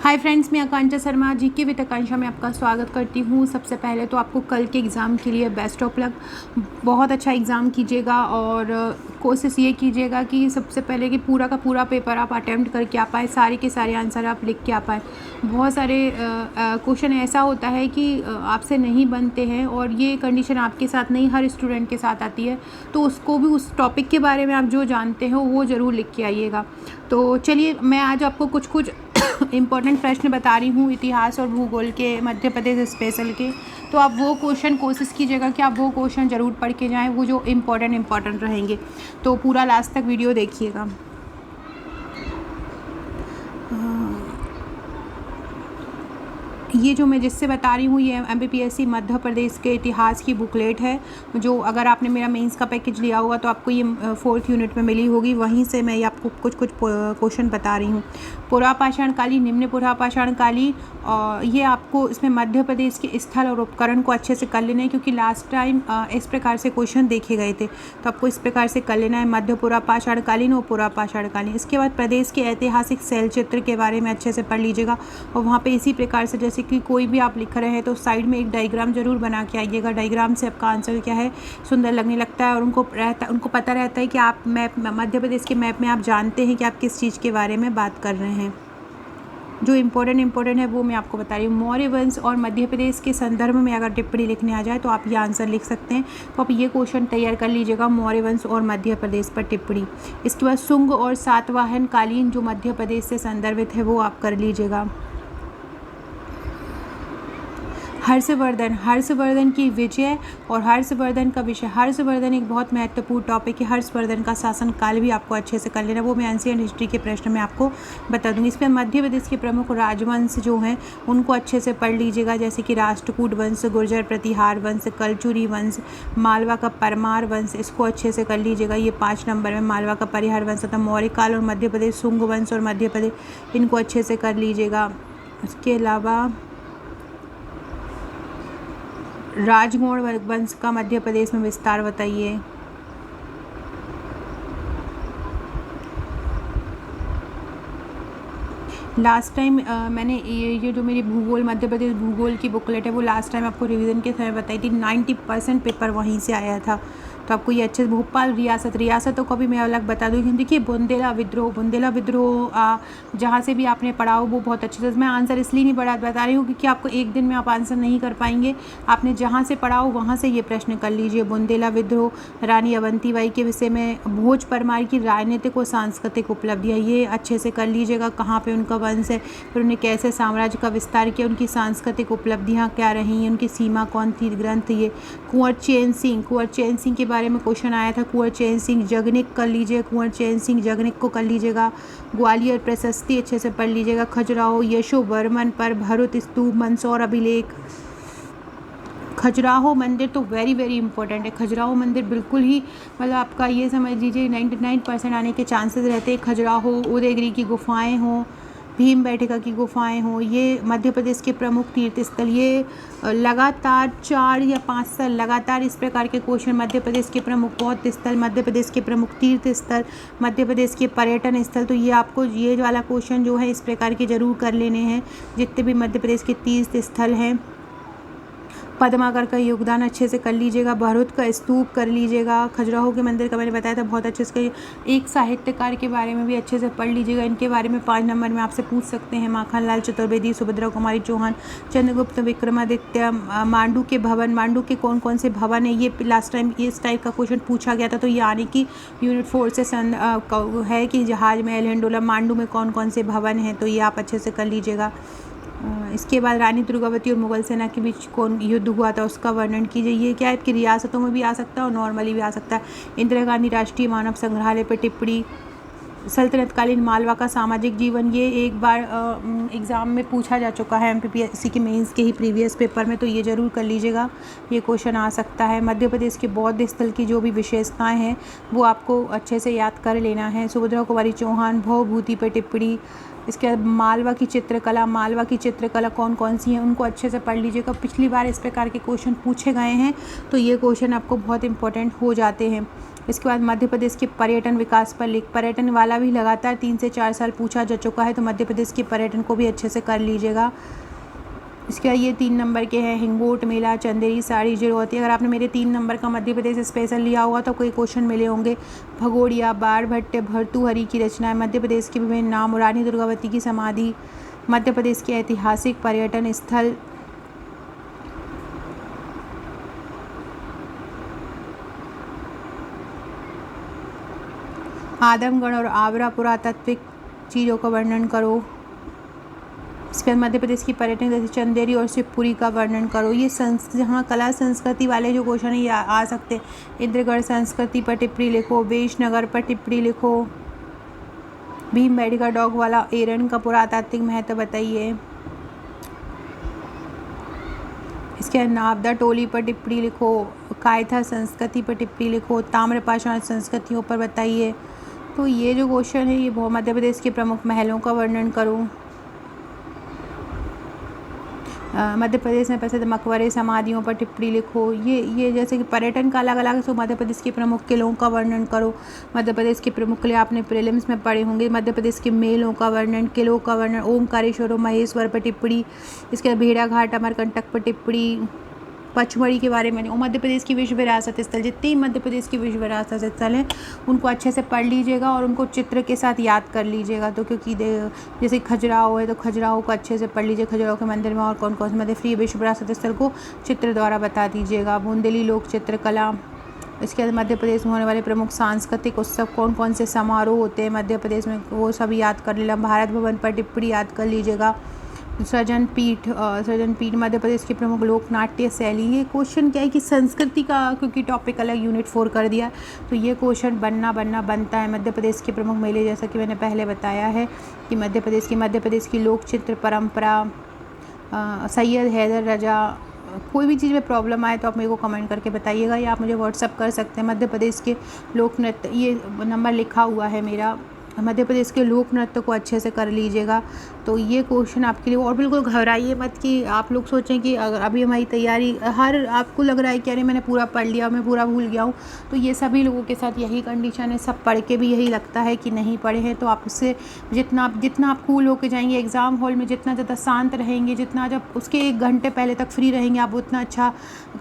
Hi friends, मैं आकांक्षा Sharma GK with आकांक्षा में आपका स्वागत करती हूँ। सबसे पहले तो आपको कल के एग्ज़ाम के लिए बेस्ट ऑफ लक। बहुत अच्छा एग्ज़ाम कीजिएगा और कोशिश ये कीजिएगा कि सबसे पहले कि पूरा का पूरा पेपर आप अटेम्प्ट करके आ पाए, सारे के सारे आंसर आप लिख के आ पाए। बहुत सारे क्वेश्चन ऐसा होता है कि आपसे नहीं बनते हैं और ये कंडीशन आपके साथ नहीं, हर स्टूडेंट के साथ आती है। तो उसको भी, उस टॉपिक के बारे में आप जो जानते हो वो ज़रूर लिख के आइएगा। तो चलिए, मैं आज आपको कुछ इम्पॉर्टेंट प्रश्न बता रही हूँ इतिहास और भूगोल के, मध्य प्रदेश स्पेशल के। तो आप वो क्वेश्चन कोशिश कीजिएगा कि आप वो क्वेश्चन ज़रूर पढ़ के जाएं, वो जो इम्पॉर्टेंट रहेंगे। तो पूरा लास्ट तक वीडियो देखिएगा। ये जो मैं जिससे बता रही हूँ ये MPPSC मध्य प्रदेश के इतिहास की बुकलेट है, जो अगर आपने मेरा मेंस का पैकेज लिया होगा तो आपको ये 4th यूनिट में मिली होगी। वहीं से मैं ये आपको कुछ क्वेश्चन बता रही हूँ। पुरापाषाण कालीन, निम्न पुरापाषाण कालीन, और ये आपको इसमें मध्य प्रदेश के स्थल और उपकरण को अच्छे से कर लेना है, क्योंकि लास्ट टाइम इस प्रकार से क्वेश्चन देखे गए थे। तो आपको इस प्रकार से कर लेना है, मध्य पुरापाषाण कालीन और पुरापाषाण कालीन। इसके बाद प्रदेश के ऐतिहासिक शैल चित्र के बारे में अच्छे से पढ़ लीजिएगा। और वहाँ पे इसी प्रकार से, जैसे कि कोई भी आप लिख रहे हैं तो साइड में एक डायग्राम जरूर बना के आइएगा। डायग्राम से आपका आंसर क्या है सुंदर लगने लगता है, और उनको पता रहता है कि आप मैप, मध्य प्रदेश के मैप में आप जानते हैं कि आप किस चीज़ के बारे में बात कर रहे हैं। जो इम्पोर्टेंट है वो मैं आपको बता रही हूँ। मौर्य वंश और मध्य प्रदेश के संदर्भ में अगर टिप्पणी लिखने आ जाए तो आप ये आंसर लिख सकते हैं। तो आप ये क्वेश्चन तैयार कर लीजिएगा, मौर्य वंश और मध्य प्रदेश पर टिप्पणी। इसके बाद शुंग और सातवाहन कालीन जो मध्य प्रदेश से संदर्भित है वो आप कर लीजिएगा। हर्षवर्धन की विजय और हर्षवर्धन का विषय। हर्षवर्धन एक बहुत महत्वपूर्ण टॉपिक है। हर्षवर्धन का शासनकाल भी आपको अच्छे से कर लेना, वो मैं एंशिएंट हिस्ट्री के प्रश्न में आपको बता दूंगी। इसमें मध्य प्रदेश के प्रमुख राजवंश जो हैं उनको अच्छे से पढ़ लीजिएगा, जैसे कि राष्ट्रकूट वंश, गुर्जर प्रतिहार वंश, कलचुरी वंश, मालवा का परमार वंश, इसको अच्छे से कर लीजिएगा। ये 5 नंबर में मालवा का परिहार वंश था। मौर्य काल और मध्य प्रदेश, शुंग वंश और मध्य प्रदेश, इनको अच्छे से कर लीजिएगा। इसके अलावा राजगौड़ वंश का मध्य प्रदेश में विस्तार बताइए। लास्ट टाइम मैंने ये जो मेरी भूगोल, मध्य प्रदेश भूगोल की बुकलेट है वो लास्ट टाइम आपको रिवीजन के समय बताई थी। 90% पेपर वहीं से आया था। तो आपको ये अच्छे से, भोपाल रियासतों को भी मैं अलग बता दूँगी। देखिए, बुंदेला विद्रोह जहाँ से भी आपने पढ़ा हो वो बहुत अच्छे से, मैं आंसर इसलिए नहीं बता रही हूँ क्योंकि आपको एक दिन में आप आंसर नहीं कर पाएंगे। आपने जहाँ से पढ़ा हो वहाँ से ये प्रश्न कर लीजिए। बुंदेला विद्रोह, रानी अवंतीबाई के विषय में, भोज परमार की राजनीतिक और सांस्कृतिक उपलब्धियाँ, ये अच्छे से कर लीजिएगा। कहाँ पे उनका वंश है, फिर उन्हें कैसे साम्राज्य का विस्तार किया, उनकी सांस्कृतिक उपलब्धियाँ क्या रही हैं, उनकी सीमा कौन थी, ग्रंथ ये। कुंवर चैन सिंह के बारे में क्वेश्चन आया था। कुंवर चैन सिंह जगनिक कर लीजिए, कुंवर चैन सिंह जगनिक को कर लीजिएगा। ग्वालियर प्रशस्ति अच्छे से पढ़ लीजिएगा। खजुराहो यशोवर्मन पर भरुत स्तूप, मंदसौर अभिलेख। खजुराहो मंदिर तो वेरी इंपॉर्टेंट है। खजुराहो मंदिर बिल्कुल ही, मतलब आपका ये समझ लीजिए 99% आने के चांसेस रहते हैं। खजुराहो, उदयगिरी की गुफाएं हों, भीमबेटका की गुफाएं हों, ये मध्य प्रदेश के प्रमुख तीर्थ स्थल। ये लगातार 4 या 5 साल लगातार इस प्रकार के क्वेश्चन, मध्य प्रदेश के प्रमुख बौद्ध स्थल, मध्य प्रदेश के प्रमुख तीर्थ स्थल, मध्य प्रदेश के पर्यटन स्थल। तो ये आपको ये वाला क्वेश्चन जो है इस प्रकार के जरूर कर लेने हैं, जितने भी मध्य प्रदेश के तीर्थ स्थल हैं। पद्माकर का योगदान अच्छे से कर लीजिएगा। भरुत का स्तूप कर लीजिएगा। खजुराहो के मंदिर का मैंने बताया था बहुत अच्छे से। एक साहित्यकार के बारे में भी अच्छे से पढ़ लीजिएगा। इनके बारे में 5 नंबर में आपसे पूछ सकते हैं। माखनलाल चतुर्वेदी, सुभद्रा कुमारी चौहान, चंद्रगुप्त विक्रमादित्य, मांडू के भवन। मांडू के कौन कौन से भवन है, ये लास्ट टाइम इस टाइप का क्वेश्चन पूछा गया था। तो ये आने की यूनिट 4 से है कि जहाज महल, हिंडोला, मांडू में कौन कौन से भवन हैं, तो ये आप अच्छे से कर लीजिएगा। इसके बाद रानी दुर्गावती और मुगल सेना के बीच कौन युद्ध हुआ था, उसका वर्णन कीजिए। ये क्या है, आपकी रियासतों में भी आ सकता है और नॉर्मली भी आ सकता है। इंदिरा गांधी राष्ट्रीय मानव संग्रहालय पर टिप्पणी। सल्तनतकालीन मालवा का सामाजिक जीवन, ये एक बार एग्ज़ाम में पूछा जा चुका है MPPSC के मेंस के ही प्रीवियस पेपर में, तो ये ज़रूर कर लीजिएगा, ये क्वेश्चन आ सकता है। मध्य प्रदेश के बौद्ध स्थल की जो भी विशेषताएं हैं वो आपको अच्छे से याद कर लेना है। सुभद्रा कुमारी चौहान, भवभूति पर टिप्पणी। इसके बाद मालवा की चित्रकला कौन कौन सी हैं उनको अच्छे से पढ़ लीजिएगा। पिछली बार इस प्रकार के क्वेश्चन पूछे गए हैं, तो ये क्वेश्चन आपको बहुत इंपॉर्टेंट हो जाते हैं। इसके बाद मध्य प्रदेश के पर्यटन विकास पर पर्यटन वाला भी लगातार 3 से 4 साल पूछा जा चुका है, तो मध्य प्रदेश के पर्यटन को भी अच्छे से कर लीजिएगा। इसके बाद ये 3 नंबर के हैं, हिंगोट मेला, चंदेरी साड़ी, जिरौती। अगर आपने मेरे 3 नंबर का मध्य प्रदेश स्पेशल लिया होगा तो कोई क्वेश्चन मिले होंगे। भगोड़िया, बाणभट्ट, भर्तृहरि की रचनाएं, मध्य प्रदेश के विभिन्न नाम, रानी दुर्गावती की समाधि, मध्य प्रदेश के ऐतिहासिक पर्यटन स्थल, आदमगढ़ और आगरा पुरातात्विक चीज़ों का वर्णन करो। इसके बाद मध्य प्रदेश की पर्यटन जैसे चंदेरी और शिवपुरी का वर्णन करो। ये जहाँ कला संस्कृति वाले जो क्वेश्चन है ये आ सकते हैं। इंद्रगढ़ संस्कृति पर टिप्पणी लिखो, वेशनगर पर टिप्पणी लिखो, भीमबेटका डॉग वाला एरन का पुरातात्विक महत्व बताइए। इसके बाद नावदा टोली पर टिप्पणी लिखो, कायथा संस्कृति पर टिप्पणी लिखो, ताम्रपाषाण संस्कृतियों पर बताइए। तो ये जो क्वेश्चन है ये मध्य प्रदेश के प्रमुख महलों का वर्णन करूँ। मध्य प्रदेश में प्रसिद्ध मकबरे समाधियों पर टिप्पणी लिखो। ये जैसे कि पर्यटन का अलग अलग है, तो मध्य प्रदेश के प्रमुख किलों का वर्णन करो। मध्य प्रदेश के प्रमुख किले आपने प्रीलिम्स में पढ़े होंगे। मध्य प्रदेश के मेलों का वर्णन, किलों का वर्णन, ओमकारेश्वर और महेश्वर पर टिप्पणी। इसके बाद भेड़ाघाट अमरकंटक पर टिप्पणी, पचमढ़ी के बारे में। और मध्य प्रदेश की विश्व विरासत स्थल, जितने ही मध्य प्रदेश की विश्व विरासत स्थल हैं उनको अच्छे से पढ़ लीजिएगा और उनको चित्र के साथ याद कर लीजिएगा। तो क्योंकि जैसे खजुराहो है तो खजुराहो को अच्छे से पढ़ लीजिए, खजुराहो के मंदिर में और कौन कौन से मध्य फ्री विश्व विरासत स्थल को चित्र द्वारा बता दीजिएगा। बुंदेली लोक चित्रकला। इसके बाद मध्य प्रदेश में होने वाले प्रमुख सांस्कृतिक उत्सव, कौन कौन से समारोह होते हैं मध्य प्रदेश में, वो सभी याद कर लेना। भारत भवन पर टिप्पणी याद कर लीजिएगा। सृजन पीठ मध्य प्रदेश की प्रमुख लोक नाट्य शैली। ये क्वेश्चन क्या है कि संस्कृति का क्योंकि टॉपिक अलग यूनिट 4 कर दिया, तो ये क्वेश्चन बनता है। मध्य प्रदेश के प्रमुख मेले, जैसा कि मैंने पहले बताया है कि मध्य प्रदेश की लोक चित्र परंपरा, सैयद हैदर रजा। कोई भी चीज़ में प्रॉब्लम आए तो आप मेरे को कमेंट करके बताइएगा या आप मुझे व्हाट्सअप कर सकते हैं। मध्य प्रदेश के लोक नृत्य, ये नंबर लिखा हुआ है मेरा। मध्य प्रदेश के लोक नृत्य को अच्छे से कर लीजिएगा। तो ये क्वेश्चन आपके लिए, और बिल्कुल घबराइए मत कि आप लोग सोचें कि अगर अभी हमारी तैयारी आपको लग रहा है कि अरे मैंने पूरा पढ़ लिया, मैं पूरा भूल गया हूँ, तो ये सभी लोगों के साथ यही कंडीशन है। सब पढ़ के भी यही लगता है कि नहीं पढ़े हैं। तो आप उससे जितना आप कूल होकर जाएंगे एग्ज़ाम हॉल में, जितना ज़्यादा शांत रहेंगे, जितना जब उसके 1 घंटे पहले तक फ्री रहेंगे, आप उतना अच्छा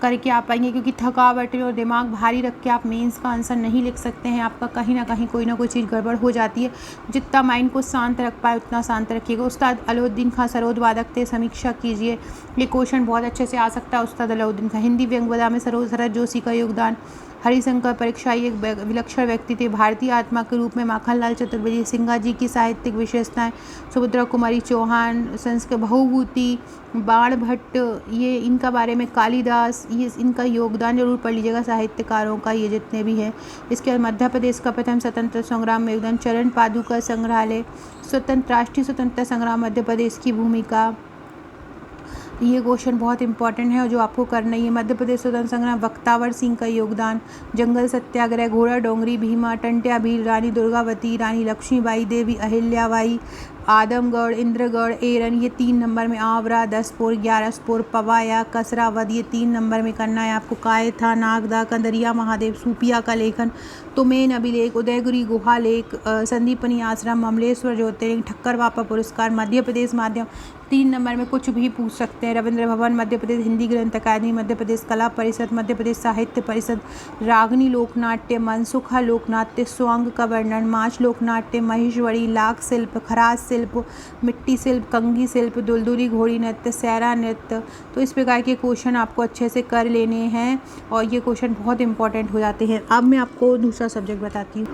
करके आ पाएंगे। क्योंकि थकावट और दिमाग भारी रख के आप मेंस का आंसर नहीं लिख सकते हैं। आपका कहीं ना कहीं कोई ना कोई चीज़ गड़बड़ हो जाती है। जितना माइंड को शांत रख पाए उतना शांत रखिएगा। उस्ताद अलाउद्दीन खां सरोद वादक थे, समीक्षा कीजिए। ये क्वेश्चन बहुत अच्छे से आ सकता है। उस्ताद अलाउद्दीन खां। हिंदी व्यंग्यवाद में शरद जोशी का योगदान। हरिशंकर परीक्षाई एक विलक्षण व्यक्ति थे, भारतीय आत्मा के रूप में। माखनलाल चतुर्वेदी। सिंघा जी की साहित्यिक विशेषताएं। सुभद्रा कुमारी चौहान। संस्कृत बहुभूति। बाणभट्ट, ये इनका बारे में। कालिदास, ये इनका योगदान जरूर पढ़ लीजिएगा साहित्यकारों का, ये जितने भी हैं। इसके बाद मध्य प्रदेश का प्रथम स्वतंत्र संग्राम में योगदान। चरण पादुका संग्रहालय। राष्ट्रीय स्वतंत्रता संग्राम मध्य प्रदेश की भूमिका। ये क्वेश्चन बहुत इंपॉर्टेंट है और जो आपको करना ही है। मध्य प्रदेश स्वतंत्रता संग्राम, बख्तावर सिंह का योगदान। जंगल सत्याग्रह, घोड़ा डोंगरी, भीमा, टंट्या भील, रानी दुर्गावती, रानी लक्ष्मीबाई देवी, अहिल्याबाई, आदमगढ़, इंद्रगढ़, एरन, ये 3 नंबर में। आंवरा, 10 पोर, 11 पोर, पवाया, कसरावद, ये 3 नंबर में करना है आपको। कायथा, नागदा, कंदरिया महादेव, सूपिया का लेखन, तुमेन अभिलेख, उदयगिरी गुहा लेख, संदीपनी आश्रम, अमलेश्वर ज्योतिर्लिंग, ठक्कर वापा पुरस्कार, मध्य प्रदेश माध्यम। 3 नंबर में कुछ भी पूछ सकते हैं। रविंद्र भवन, मध्य प्रदेश हिंदी ग्रंथ अकादमी, मध्य प्रदेश कला परिषद, मध्य प्रदेश साहित्य परिषद, रागनी लोकनाट्य, मनसुखा लोकनाट्य, स्वांग का वर्णन, माच लोकनाट्य, महेश्वरी, लाख शिल्प, खराज शिल्प, मिट्टी शिल्प, कंघी शिल्प, दुलदुली घोड़ी नृत्य, सैरा नृत्य। तो इस प्रकार के क्वेश्चन आपको अच्छे से कर लेने हैं और ये क्वेश्चन बहुत इंपॉर्टेंट हो जाते हैं। अब मैं आपको दूसरा सब्जेक्ट बताती हूँ।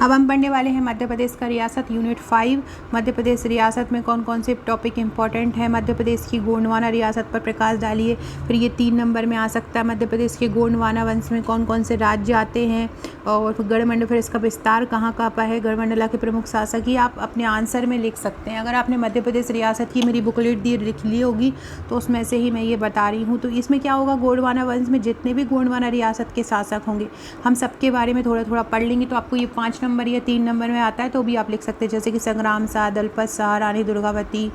अब हम पढ़ने वाले हैं मध्य प्रदेश का रियासत यूनिट 5। मध्य प्रदेश रियासत में कौन कौन से टॉपिक इंपॉर्टेंट है। मध्य प्रदेश की गोंडवाना रियासत पर प्रकाश डालिए। फिर ये 3 नंबर में आ सकता है। मध्य प्रदेश के गोंडवाना वंश में कौन कौन से राज्य आते हैं और गढ़मंडल, फिर इसका विस्तार कहाँ पर है, गढ़मंडला के प्रमुख शासक। ये आप अपने आंसर में लिख सकते हैं। अगर आपने मध्य प्रदेश रियासत की मेरी बुकलेट दी लिख ली होगी तो उसमें से ही मैं ये बता रही हूँ। तो इसमें क्या होगा, गोंडवाना वंश में जितने भी गोंडवाना रियासत के शासक होंगे हम सबके बारे में थोड़ा थोड़ा पढ़ लेंगे। तो आपको ये 5 नंबर नंबर या 3 नंबर में आता है तो भी आप लिख सकते हैं, जैसे कि संग्राम शाह, दलपत शाह, रानी दुर्गावती।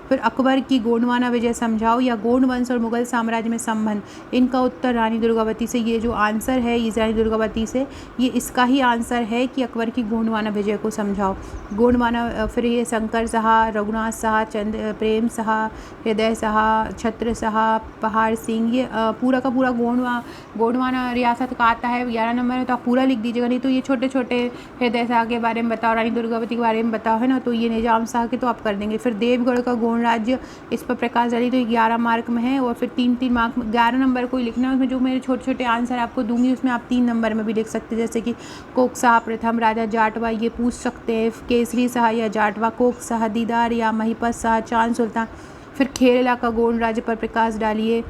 फिर अकबर की गोंडवाना विजय समझाओ या गोंड वंश और मुगल साम्राज्य में संबंध, इनका उत्तर रानी दुर्गावती से। ये जो आंसर है ये रानी दुर्गावती से, ये इसका ही आंसर है कि अकबर की गोंडवाना विजय को समझाओ। गोंडवाना, फिर ये शंकर शाह, रघुनाथ शाह, चंद्र प्रेम शाह, हृदय शाह, छत्र शाह, पहाड़ सिंह, ये पूरा का पूरा गोंडवाना रियासत का आता है 11 नंबर में, तो आप पूरा लिख दीजिएगा। नहीं तो ये छोटे छोटे हृदय शाह के बारे में बताओ, रानी दुर्गावती के बारे में बताओ, है ना, तो ये निजाम शाह के तो आप कर देंगे। फिर देवगढ़ का गोंड राज्य, इस पर प्रकाश डाली, तो 11 मार्क में है। और फिर 3-3 मार्क में 11 नंबर को ही लिखना है। उसमें जो मेरे छोटे छोटे आंसर आपको दूंगी उसमें आप 3 नंबर में भी लिख सकते हैं, जैसे कि कोक शाह प्रथम राजा जाटवा, ये पूछ सकते हैं। केसरी शाह या जाटवा, कोक शाह, दीदार या महिपत शाह, चांद सुल्तान। फिर खेरला का गोंड राज्य पर प्रकाश डालिए।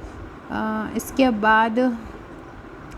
इसके बाद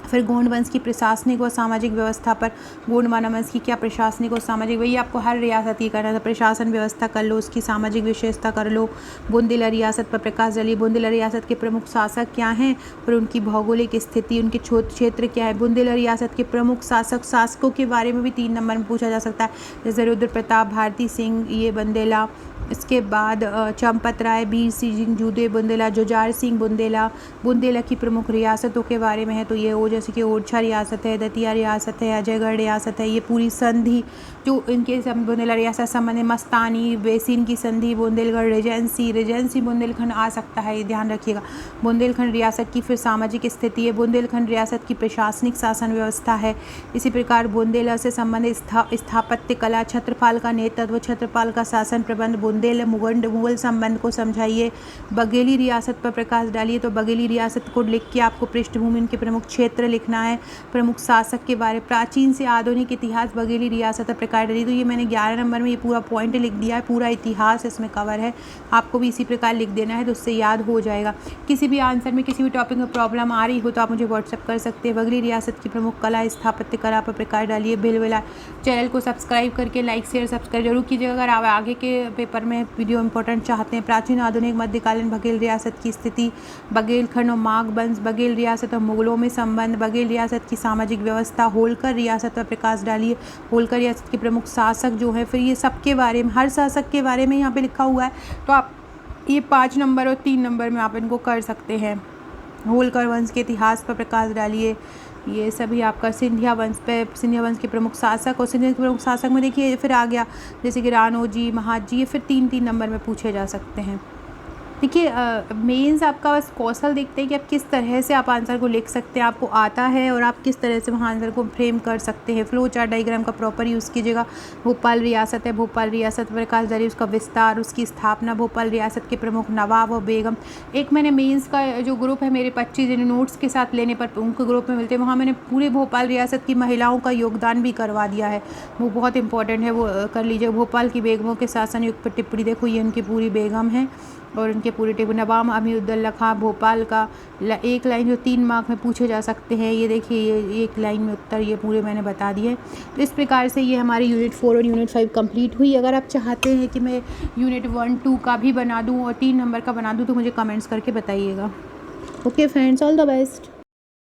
फिर गोंड वंश की प्रशासनिक व सामाजिक व्यवस्था पर, गोंडवाना वंश की क्या प्रशासनिक और सामाजिक, वही आपको हर रियासत की करना था। प्रशासन व्यवस्था कर लो, उसकी सामाजिक विशेषता कर लो। बुंदेला रियासत पर प्रकाश डालिए। बुंदेला रियासत के प्रमुख शासक क्या हैं और उनकी भौगोलिक स्थिति, उनके क्षेत्र क्या है। बुंदेला रियासत के प्रमुख शासकों के बारे में भी 3 नंबर में पूछा जा सकता है, जैसे रुद्र प्रताप, भारती सिंह, ये बुंदेला। इसके बाद चंपत राय, बीर सिंह जूदे बुंदेला, जुझार सिंह बुंदेला। बुंदेला की प्रमुख रियासतों के बारे में है, तो ये जैसे कि ओरछा रियासत है, दतिया रियासत है, अजयगढ़ रियासत है। ये पूरी संधि जो इनके बुंदेला रियासत संबंध, मस्तानी बेसिन की संधि, बुंदेलगढ़ रिजेंसी बुंदेलखंड आ सकता है, ये ध्यान रखिएगा। बुंदेलखंड रियासत की फिर सामाजिक स्थिति है। बुंदेलखंड रियासत की प्रशासनिक शासन व्यवस्था है। इसी प्रकार बुंदेला से संबंधित स्थापत्य कला, छत्रपाल का नेतृत्व, छत्रपाल का शासन प्रबंध, बुंदेल मुगल संबंध को समझाइए। बघेली रियासत पर प्रकाश डालिए, तो बघेली रियासत को लिख के आपको पृष्ठभूमि, उनके प्रमुख क्षेत्र लिखना है, प्रमुख शासक के बारे, प्राचीन से आधुनिक इतिहास बघेली रियासत पर प्रकाश डालिए। तो ये मैंने 11 नंबर में ये पूरा पॉइंट लिख दिया है, पूरा इतिहास इसमें कवर है। आपको भी इसी प्रकार लिख देना है तो उससे याद हो जाएगा। किसी भी आंसर में किसी भी टॉपिक में प्रॉब्लम आ रही हो तो आप मुझे व्हाट्सअप कर सकते हैं। बघेली रियासत की प्रमुख कला, स्थापत्य कला पर प्रकाश डालिए। बिलबिला चैनल को सब्सक्राइब करके लाइक शेयर सब्सक्राइब जरूर कीजिएगा अगर आप आगे के पेपर में वीडियो इंपॉर्टेंट चाहते हैं। प्राचीन आधुनिक मध्यकालीन बघेल रियासत की स्थिति, बघेलखंड और माघ वंश, बघेल रियासत और मुगलों में संबंध, बघेल रियासत की सामाजिक व्यवस्था, होलकर रियासत पर प्रकाश डालिए। होलकर रियासत के प्रमुख शासक जो है, फिर ये सबके बारे में, हर शासक के बारे में यहाँ पे लिखा हुआ है, तो आप ये 5 नंबर और 3 नंबर में आप इनको कर सकते हैं। होलकर वंश के इतिहास पर प्रकाश डालिए। ये सभी आपका सिंधिया वंश पे, सिंधिया वंश के प्रमुख शासक, और सिंधिया के प्रमुख शासक में देखिए फिर आ गया जैसे कि राणोजी, महाजी, ये फिर 3-3 नंबर में पूछे जा सकते हैं। देखिए मेंस आपका बस कौशल देखते हैं कि आप किस तरह से आप आंसर को लिख सकते हैं, आपको आता है और आप किस तरह से वहाँ आंसर को फ्रेम कर सकते हैं। फ्लो चार्ट डायग्राम का प्रॉपर यूज़ कीजिएगा। भोपाल रियासत है, भोपाल रियासत पर प्रकाश डालिए, उसका विस्तार, उसकी स्थापना, भोपाल रियासत के प्रमुख नवाब और बेगम। एक मैंने मेंस का जो ग्रुप है मेरे 25 जिन्हें नोट्स के साथ लेने पर उनके ग्रुप में मिलते हैं, वहाँ मैंने पूरे भोपाल रियासत की महिलाओं का योगदान भी करवा दिया है, वो बहुत इंपॉर्टेंट है, वो कर लीजिए। भोपाल की बेगमों के शासन युग पर टिप्पणी, देखो ये उनकी पूरी बेगम है और उनके पूरे टेबल। नवाब अमीरुद्दौला खां, भोपाल का एक लाइन जो 3 मार्क में पूछे जा सकते हैं, ये देखिए ये एक लाइन में उत्तर ये पूरे मैंने बता दिए। तो इस प्रकार से ये हमारी यूनिट 4 और यूनिट 5 कंप्लीट हुई। अगर आप चाहते हैं कि मैं यूनिट 1, 2 का भी बना दूँ और 3 नंबर का बना दूँ तो मुझे कमेंट्स करके बताइएगा। Okay friends, all the best.